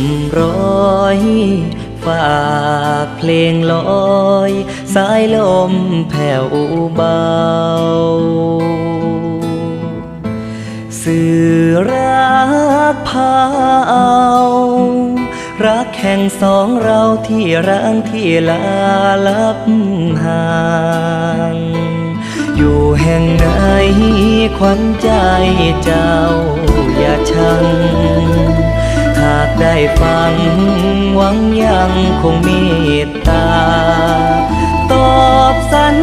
ำร้อยฝากเพลงลอยสายลมแผ่วเบาสื่อรักพาเอารักแห่งสองเราที่ร้างที่ลาลับห่างอยู่แห่งไหนขวัญใจเจ้าอย่าชังหากได้ฟังหวังยังคงเมตตาตอบสัญ